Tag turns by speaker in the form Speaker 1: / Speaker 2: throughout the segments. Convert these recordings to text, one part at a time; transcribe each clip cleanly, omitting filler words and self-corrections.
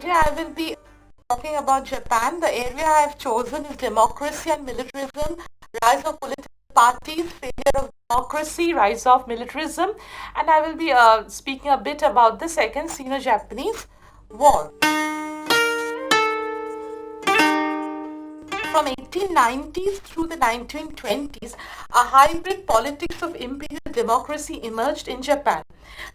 Speaker 1: Today I will be talking about Japan. The area I have chosen is democracy and militarism, rise of political parties, failure of democracy, rise of militarism, and I will be speaking a bit about the Second Sino-Japanese War. From 1890s through the 1920s, a hybrid politics of imperial democracy emerged in Japan.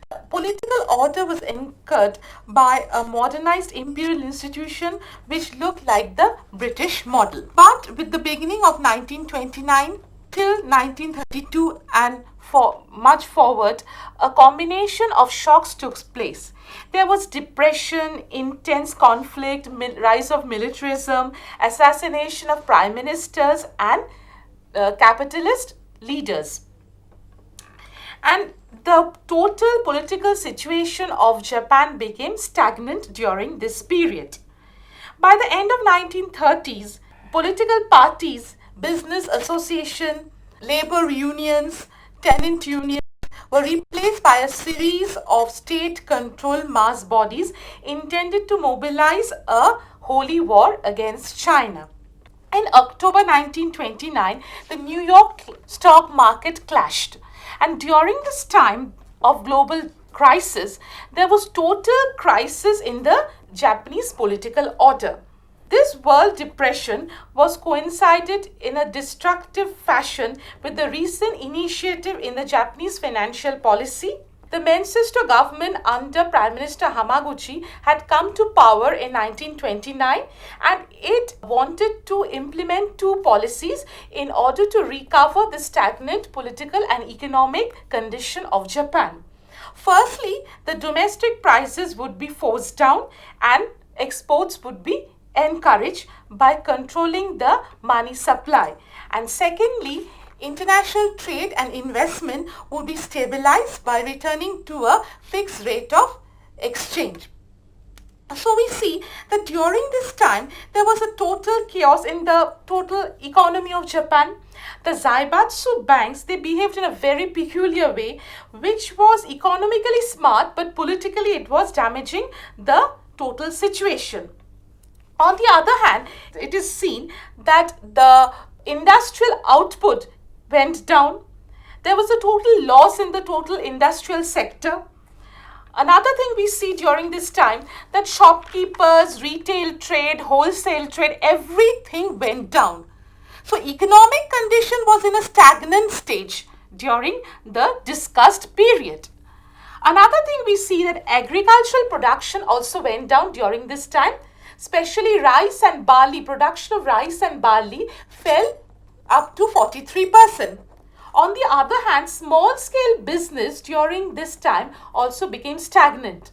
Speaker 1: The political order was anchored by a modernized imperial institution which looked like the British model. But with the beginning of 1929 till 1932 and for much forward, a combination of shocks took place. There was depression, intense conflict, rise of militarism, assassination of prime ministers and capitalist leaders. And the total political situation of Japan became stagnant during this period. By the end of 1930s, political parties, business association, labor unions, tenant unions were replaced by a series of state-controlled mass bodies intended to mobilize a holy war against China. In October 1929, the New York stock market clashed. And during this time of global crisis, there was total crisis in the Japanese political order. This world depression was coincided in a destructive fashion with the recent initiative in the Japanese financial policy. The Mengistu government under Prime Minister Hamaguchi had come to power in 1929 and it wanted to implement two policies in order to recover the stagnant political and economic condition of Japan. Firstly, the domestic prices would be forced down and exports would be encouraged by controlling the money supply. And secondly, international trade and investment would be stabilized by returning to a fixed rate of exchange. So we see that during this time, there was a total chaos in the total economy of Japan. The Zaibatsu banks, they behaved in a very peculiar way, which was economically smart, but politically it was damaging the total situation. On the other hand, it is seen that the industrial output went down. There was a total loss in the total industrial sector. Another thing we see during this time that shopkeepers, retail trade, wholesale trade, everything went down. So economic condition was in a stagnant stage during the discussed period. Another thing we see that agricultural production also went down during this time. Especially rice and barley, production of rice and barley fell up to 43%. On the other hand, small scale business during this time also became stagnant.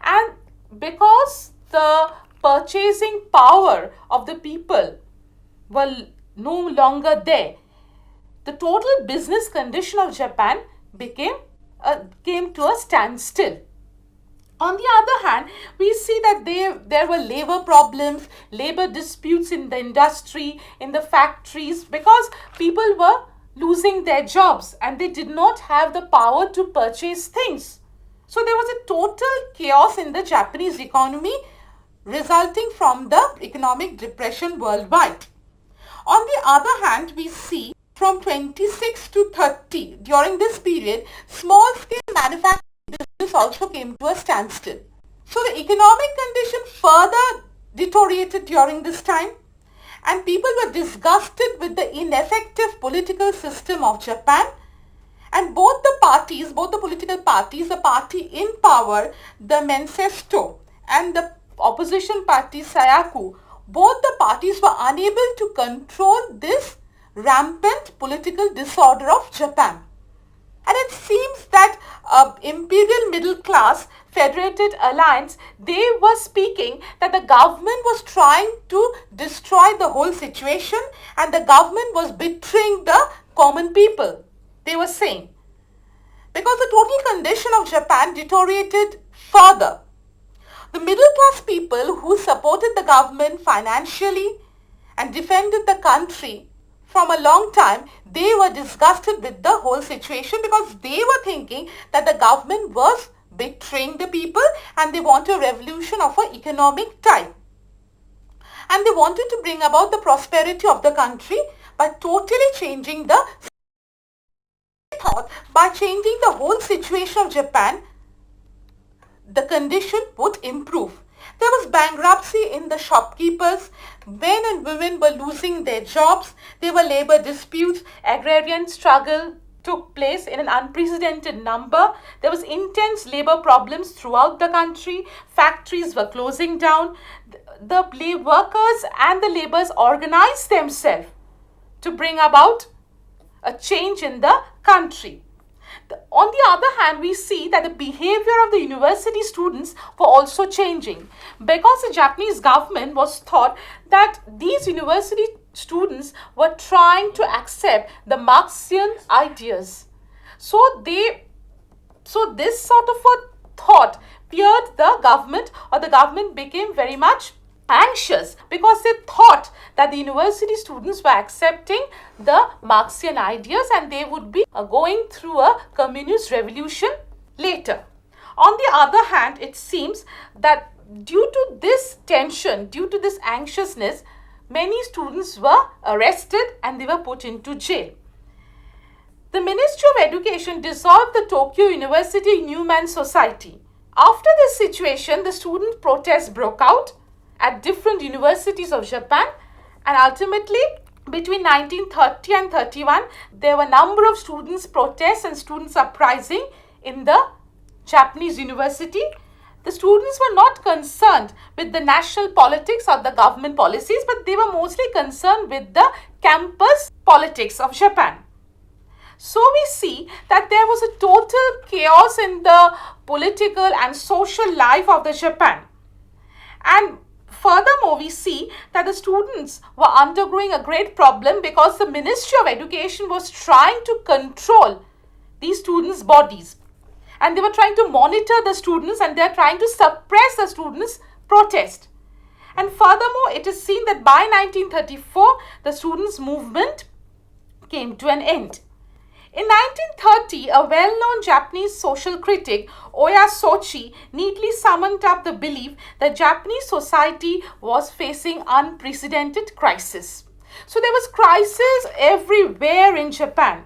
Speaker 1: And because the purchasing power of the people were no longer there, the total business condition of Japan came to a standstill. On the other hand, we see that there were labor problems, labor disputes in the industry, in the factories, because people were losing their jobs and they did not have the power to purchase things. So there was a total chaos in the Japanese economy resulting from the economic depression worldwide. On the other hand, we see from 26 to 30, during this period, small-scale manufacturing business also came to a standstill. So the economic condition further deteriorated during this time and people were disgusted with the ineffective political system of Japan, and both the political parties, the party in power, the Mengistu, and the opposition party Seiyaku, both the parties were unable to control this rampant political disorder of Japan. And it seems that imperial middle class federated alliance, they were speaking that the government was trying to destroy the whole situation and the government was betraying the common people. They were saying. Because the total condition of Japan deteriorated further. The middle class people who supported the government financially and defended the country from a long time, they were disgusted with the whole situation because they were thinking that the government was betraying the people, and they want a revolution of an economic type. And they wanted to bring about the prosperity of the country by totally changing the thought, by changing the whole situation of Japan, the condition would improve. There was bankruptcy in the shopkeepers. Men and women were losing their jobs. There were labor disputes. Agrarian struggle took place in an unprecedented number. There was intense labor problems throughout the country. Factories were closing down. The workers and the laborers organized themselves to bring about a change in the country. On the other hand, we see that the behavior of the university students were also changing, because the Japanese government was thought that these university students were trying to accept the Marxian ideas. So this sort of a thought feared the government, or the government became very much anxious, because they thought that the university students were accepting the Marxian ideas and they would be going through a communist revolution later. On the other hand, it seems that due to this tension, due to this anxiousness, many students were arrested and they were put into jail. The Ministry of Education dissolved the Tokyo University Newman Society. After this situation, the student protests broke out at different universities of Japan, and ultimately between 1930 and 31 there were a number of students protests and students uprising in the Japanese university. The students were not concerned with the national politics or the government policies, but they were mostly concerned with the campus politics of Japan. So we see that there was a total chaos in the political and social life of the Japan. And furthermore, we see that the students were undergoing a great problem, because the Ministry of Education was trying to control these students' bodies. And they were trying to monitor the students, and they are trying to suppress the students' protest. And furthermore, it is seen that by 1934, the students' movement came to an end. In 1930, a well-known Japanese social critic, Oya Sochi, neatly summed up the belief that Japanese society was facing unprecedented crisis. So there was crisis everywhere in Japan.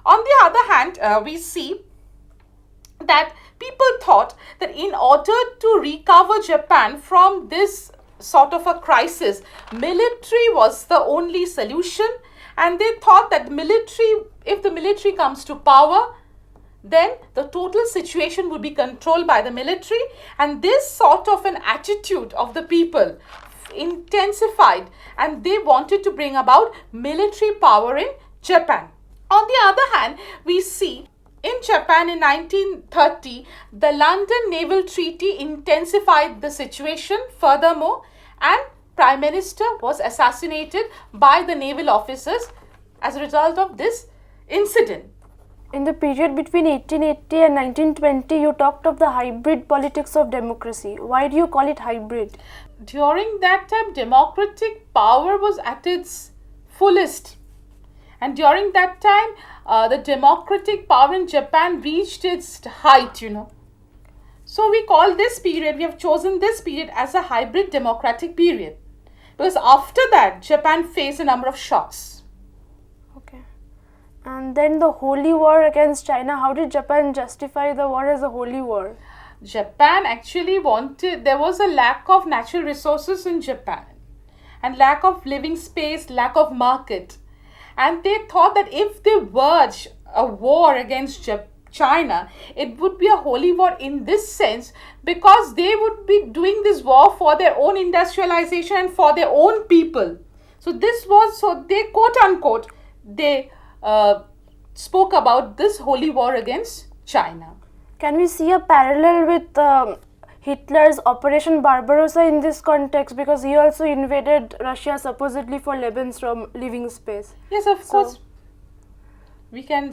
Speaker 1: On the other hand, we see that people thought that in order to recover Japan from this sort of a crisis, military was the only solution. And they thought that if the military comes to power, then the total situation would be controlled by the military. And this sort of an attitude of the people intensified, and they wanted to bring about military power in Japan. On the other hand, we see in Japan in 1930, the London Naval Treaty intensified the situation furthermore, and Prime Minister was assassinated by the naval officers as a result of this incident.
Speaker 2: In the period between 1880 and 1920, you talked of the hybrid politics of democracy. Why do you call it hybrid?
Speaker 1: During that time, democratic power was at its fullest. And during that time, the democratic power in Japan reached its height, So we call this period, we have chosen this period as a hybrid democratic period. Because after that, Japan faced a number of shocks.
Speaker 2: Okay. And then the Holy War against China. How did Japan justify the war as a holy war?
Speaker 1: Japan actually there was a lack of natural resources in Japan. And lack of living space, lack of market. And they thought that if they waged a war against China, it would be a holy war in this sense, because they would be doing this war for their own industrialization and for their own people. So they quote unquote, they spoke about this holy war against China.
Speaker 2: Can we see a parallel with Hitler's Operation Barbarossa in this context, because he also invaded Russia supposedly for Lebanon's living space?
Speaker 1: Yes, of course. We can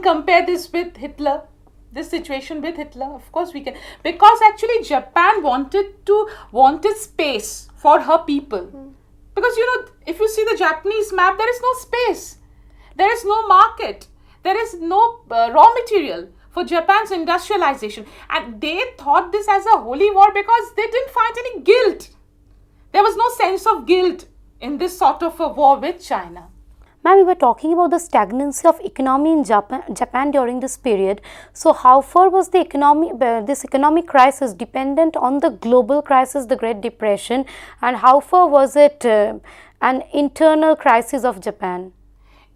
Speaker 1: compare this with Hitler, this situation with Hitler. Of course we can, because actually Japan wanted space for her people. Because if you see the Japanese map, there is no space, there is no market, there is no raw material for Japan's industrialization. And they thought this as a holy war because they didn't find any guilt. There was no sense of guilt in this sort of a war with China.
Speaker 3: Ma'am, we were talking about the stagnancy of economy in Japan during this period. So, how far was the this economic crisis dependent on the global crisis, the Great Depression, and how far was it an internal crisis of Japan?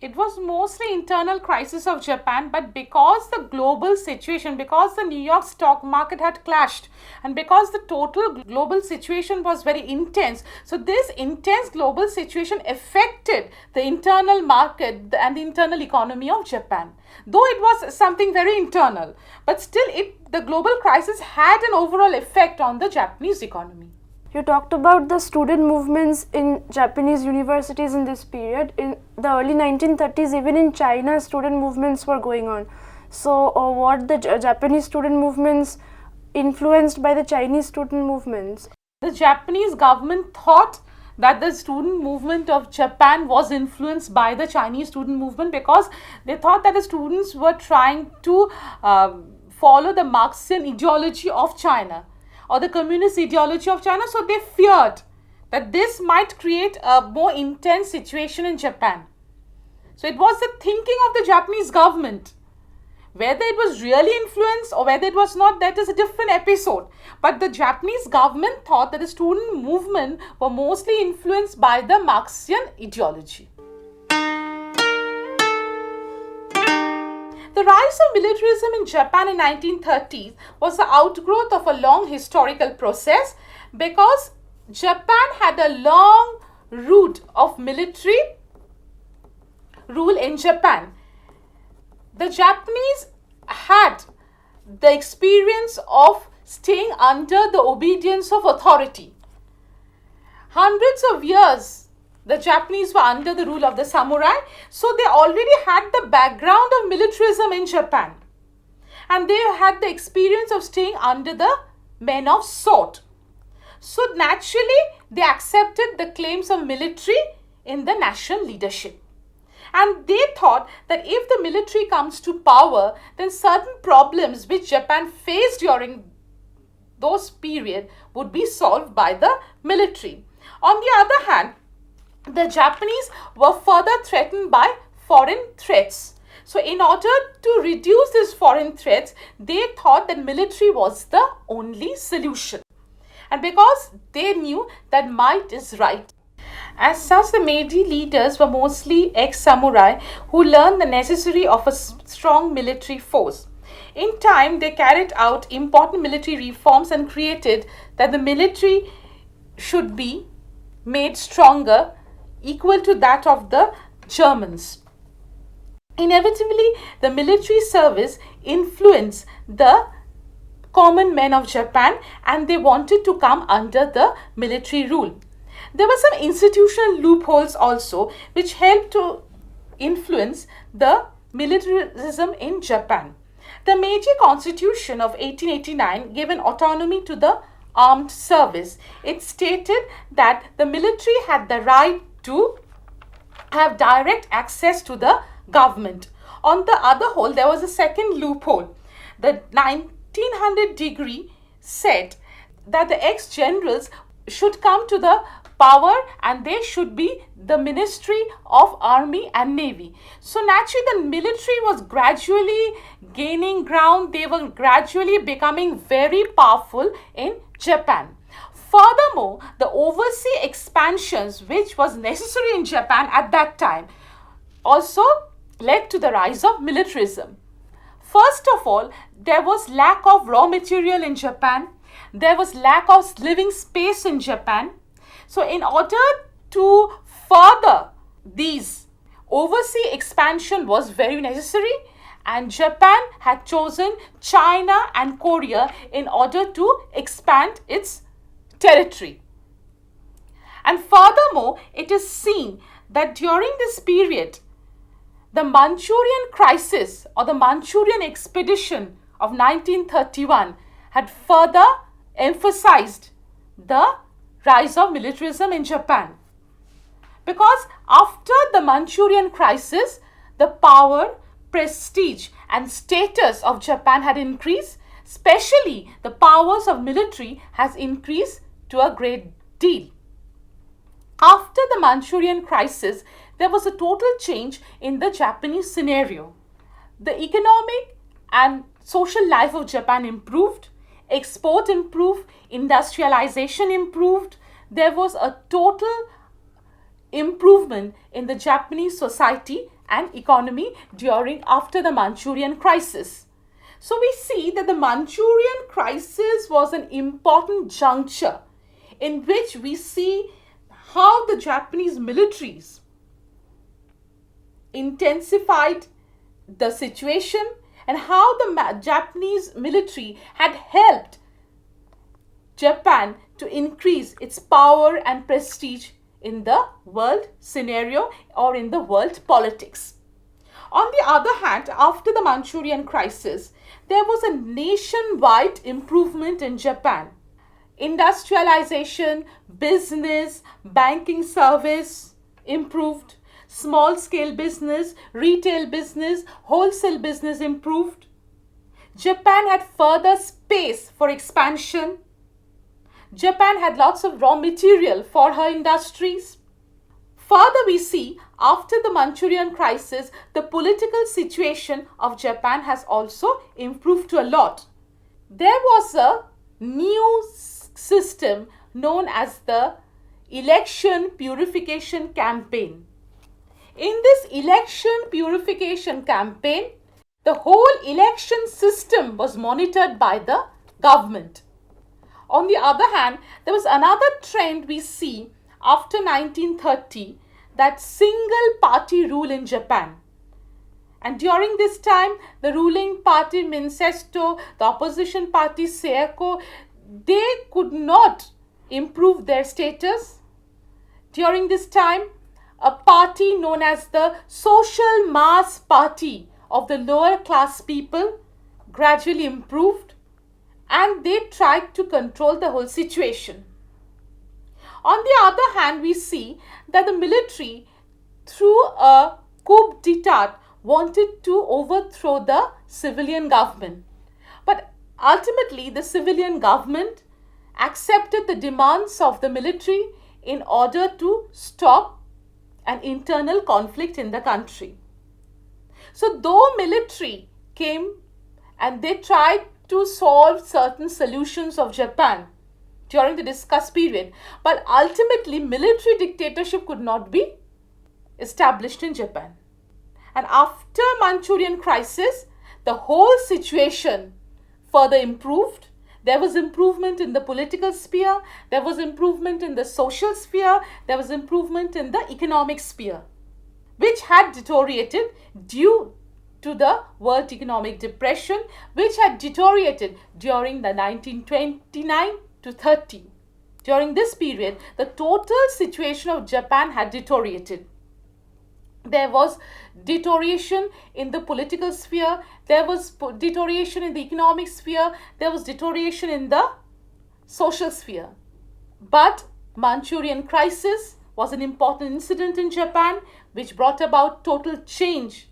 Speaker 1: It was mostly internal crisis of Japan, but because the global situation, because the New York stock market had clashed, and because the total global situation was very intense, so this intense global situation affected the internal market and the internal economy of Japan. Though it was something very internal, but still the global crisis had an overall effect on the Japanese economy.
Speaker 2: You talked about the student movements in Japanese universities in this period. In the early 1930s, even in China, student movements were going on. So, what the Japanese student movements influenced by the Chinese student movements?
Speaker 1: The Japanese government thought that the student movement of Japan was influenced by the Chinese student movement because they thought that the students were trying to follow the Marxian ideology of China, or the communist ideology of China, so they feared that this might create a more intense situation in Japan. So it was the thinking of the Japanese government. Whether it was really influenced or whether it was not, that is a different episode. But the Japanese government thought that the student movement were mostly influenced by the Marxian ideology. The rise of militarism in Japan in 1930s was the outgrowth of a long historical process because Japan had a long route of military rule in Japan. The Japanese had the experience of staying under the obedience of authority. Hundreds of years the Japanese were under the rule of the samurai, so they already had the background of militarism in Japan. And they had the experience of staying under the men of sword. So naturally, they accepted the claims of military in the national leadership. And they thought that if the military comes to power, then certain problems which Japan faced during those period would be solved by the military. On the other hand, the Japanese were further threatened by foreign threats. So in order to reduce these foreign threats, they thought that military was the only solution. And because they knew that might is right. As such, the Meiji leaders were mostly ex-samurai who learned the necessity of a strong military force. In time, they carried out important military reforms and created that the military should be made stronger, equal to that of the Germans. Inevitably, the military service influenced the common men of Japan and they wanted to come under the military rule. There were some institutional loopholes also which helped to influence the militarism in Japan. The Meiji Constitution of 1889 gave an autonomy to the armed service. It stated that the military had the right to have direct access to the government. On the other whole, there was a second loophole. The 1900 decree said that the ex-generals should come to the power and they should be the Ministry of Army and Navy. So naturally the military was gradually gaining ground. They were gradually becoming very powerful in Japan. Furthermore, the overseas expansions which was necessary in Japan at that time also led to the rise of militarism. First of all, there was lack of raw material in Japan. There was lack of living space in Japan. So in order to further these, overseas expansion was very necessary and Japan had chosen China and Korea in order to expand its territory. And furthermore, it is seen that during this period, the Manchurian crisis or the Manchurian expedition of 1931 had further emphasized the rise of militarism in Japan. Because after the Manchurian crisis, the power prestige and status of Japan had increased, especially the powers of military has increased to a great deal. After the Manchurian crisis, there was a total change in the Japanese scenario. The economic and social life of Japan improved, export improved, industrialization improved. There was a total improvement in the Japanese society and economy after the Manchurian crisis. So we see that the Manchurian crisis was an important juncture in which we see how the Japanese militaries intensified the situation and how the Japanese military had helped Japan to increase its power and prestige in the world scenario or in the world politics. On the other hand, after the Manchurian crisis, there was a nationwide improvement in Japan. Industrialization, business, banking service improved. Small scale business, retail business, wholesale business improved. Japan had further space for expansion. Japan had lots of raw material for her industries. Further, we see after the Manchurian crisis, the political situation of Japan has also improved to a lot. There was a new system known as the Election Purification Campaign. In this election purification campaign, the whole election system was monitored by the government. On the other hand, there was another trend we see after 1930, that single party rule in Japan. And during this time, the ruling party Minsesto, the opposition party Seiko, they could not improve their status. During this time, a party known as the Social Mass Party of the lower class people gradually improved, and they tried to control the whole situation. On the other hand, we see that the military, through a coup d'etat, wanted to overthrow the civilian government. But ultimately, the civilian government accepted the demands of the military in order to stop an internal conflict in the country. So though military came and they tried to solve certain solutions of Japan during the discussed period, but ultimately military dictatorship could not be established in Japan. And after Manchurian crisis, the whole situation further improved. There was improvement in the political sphere, there was improvement in the social sphere, there was improvement in the economic sphere, which had deteriorated due to the World Economic Depression, which had deteriorated during the 1929 to 30. During this period, the total situation of Japan had deteriorated. There was deterioration in the political sphere, there was deterioration in the economic sphere, there was deterioration in the social sphere. But Manchurian crisis was an important incident in Japan which brought about total change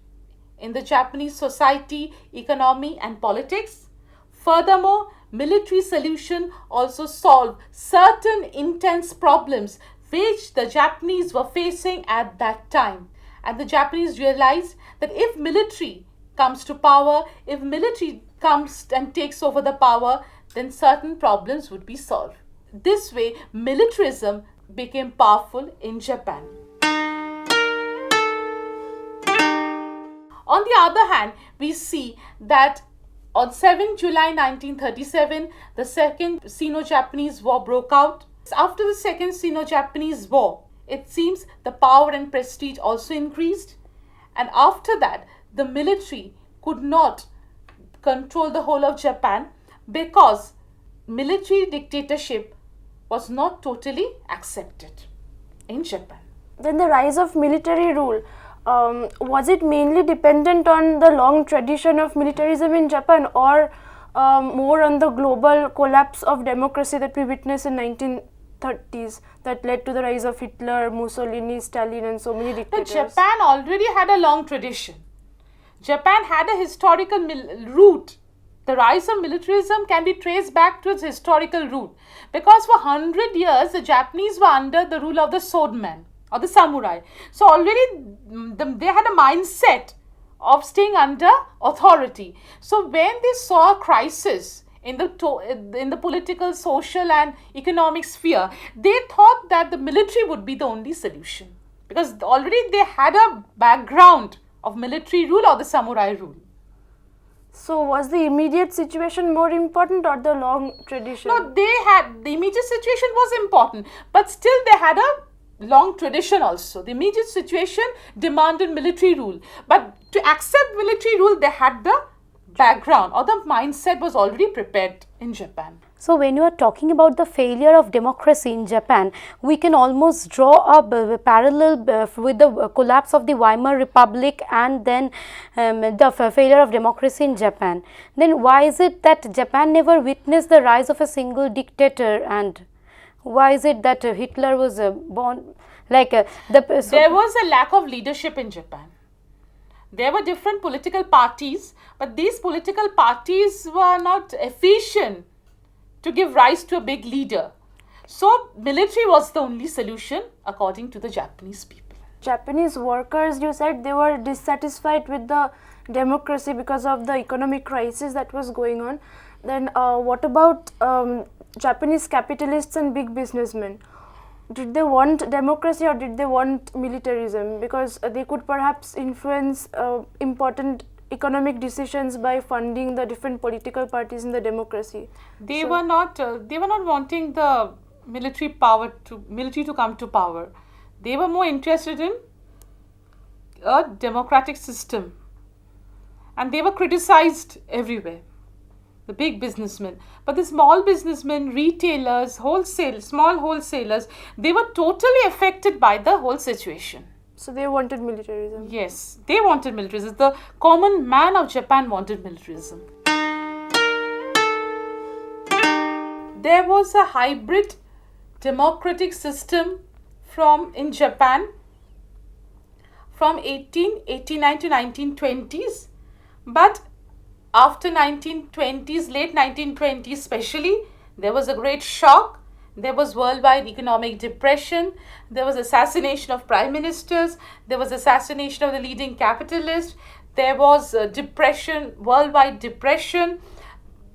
Speaker 1: in the Japanese society, economy and politics. Furthermore, military solution also solved certain intense problems which the Japanese were facing at that time. And the Japanese realized that if military comes to power, if military comes and takes over the power, then certain problems would be solved. This way, militarism became powerful in Japan. On the other hand, we see that on 7 July 1937, the Second Sino-Japanese War broke out. After the Second Sino-Japanese War, it seems the power and prestige also increased, and after that the military could not control the whole of Japan because military dictatorship was not totally accepted in Japan.
Speaker 2: Then the rise of military rule, was it mainly dependent on the long tradition of militarism in Japan, or more on the global collapse of democracy that we witnessed in 1930s that led to the rise of Hitler, Mussolini, Stalin and so many dictators?
Speaker 1: But Japan already had a long tradition. Japan had a historical root. The rise of militarism can be traced back to its historical root, because for 100 years the Japanese were under the rule of the swordmen or the samurai. So already they had a mindset of staying under authority. So when they saw a crisis in the political, social and economic sphere, they thought that the military would be the only solution, because already they had a background of military rule or the samurai rule.
Speaker 2: So was the immediate situation more important or the long tradition?
Speaker 1: No, the immediate situation was important, but still they had a long tradition also. The immediate situation demanded military rule, but to accept military rule, they had the background or the mindset was already prepared in Japan.
Speaker 3: So when you are talking about the failure of democracy in Japan, we can almost draw a parallel with the collapse of the Weimar Republic and then the failure of democracy in Japan. Then why is it that Japan never witnessed the rise of a single dictator, and why is it that Hitler was born like
Speaker 1: there was a lack of leadership in Japan. There were different political parties, but these political parties were not efficient to give rise to a big leader. So military was the only solution according to the Japanese people.
Speaker 2: Japanese workers, you said they were dissatisfied with the democracy because of the economic crisis that was going on. Then what about Japanese capitalists and big businessmen? Did they want democracy or did they want militarism? Because they could perhaps influence important economic decisions by funding the different political parties in the democracy.
Speaker 1: They were not wanting the military to come to power. They were more interested in a democratic system, and they were criticized everywhere. The big businessmen, but the small businessmen, retailers, small wholesalers, they were totally affected by the whole situation.
Speaker 2: So they wanted militarism.
Speaker 1: Yes, they wanted militarism. The common man of Japan wanted militarism. There was a hybrid democratic system in Japan from 1889 to 1920s, but after 1920s, late 1920s especially, there was a great shock. There was worldwide economic depression. There was assassination of prime ministers. There was assassination of the leading capitalists. There was depression, worldwide depression.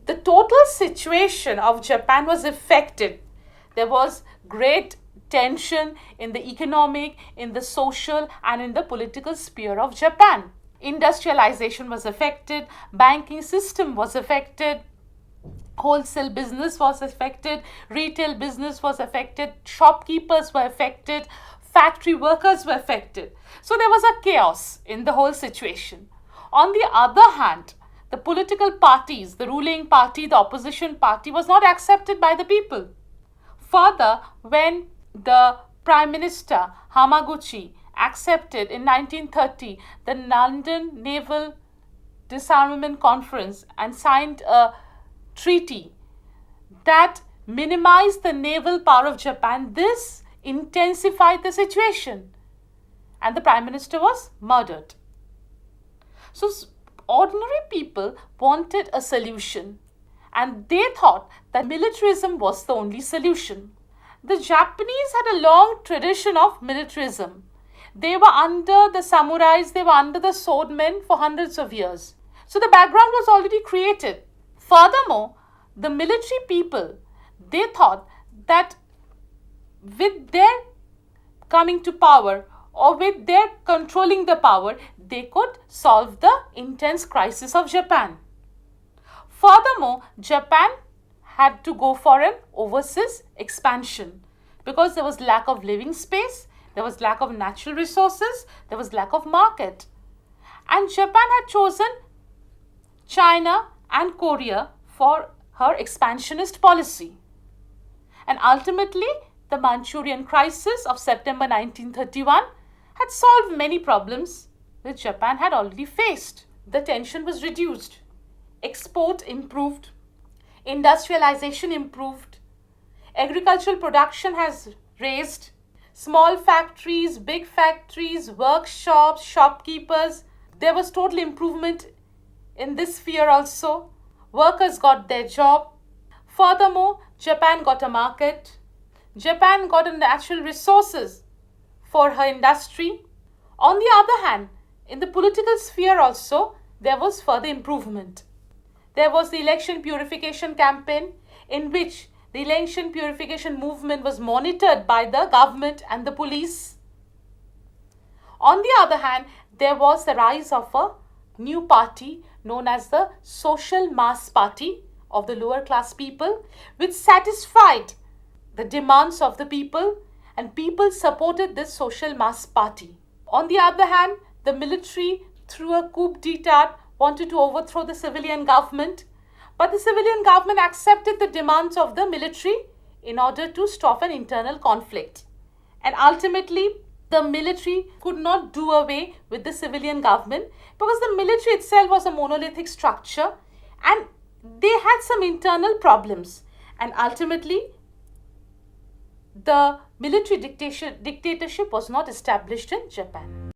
Speaker 1: The total situation of Japan was affected. There was great tension in the economic, in the social, and in the political sphere of Japan. Industrialization was affected, banking system was affected, wholesale business was affected, retail business was affected, shopkeepers were affected, factory workers were affected. So there was a chaos in the whole situation. On the other hand, the political parties, the ruling party, the opposition party was not accepted by the people. Further, when the Prime Minister Hamaguchi accepted in 1930 the London Naval Disarmament Conference and signed a treaty that minimized the naval power of Japan, this intensified the situation and the Prime Minister was murdered. So ordinary people wanted a solution and they thought that militarism was the only solution. The Japanese had a long tradition of militarism. They were under the samurais, they were under the swordmen for hundreds of years. So the background was already created. Furthermore, the military people, they thought that with their coming to power or with their controlling the power, they could solve the intense crisis of Japan. Furthermore, Japan had to go for an overseas expansion because there was lack of living space, there was lack of natural resources, there was lack of market. And Japan had chosen China and Korea for her expansionist policy. And ultimately, the Manchurian crisis of September 1931 had solved many problems which Japan had already faced. The tension was reduced, export improved, industrialization improved, agricultural production has raised, small factories, big factories, workshops, shopkeepers, There was total improvement in this sphere also. Workers got their job. Furthermore, Japan got a market. Japan got natural resources for her industry. On the other hand, in the political sphere also, there was further improvement. There was the election purification campaign, in which the election purification movement was monitored by the government and the police. On the other hand, there was the rise of a new party known as the Social Mass Party of the lower class people, which satisfied the demands of the people, and people supported this Social Mass Party. On the other hand, the military, through a coup d'etat, wanted to overthrow the civilian government, but the civilian government accepted the demands of the military in order to stop an internal conflict. And ultimately, the military could not do away with the civilian government, because the military itself was a monolithic structure and they had some internal problems. And ultimately, the military dictatorship was not established in Japan.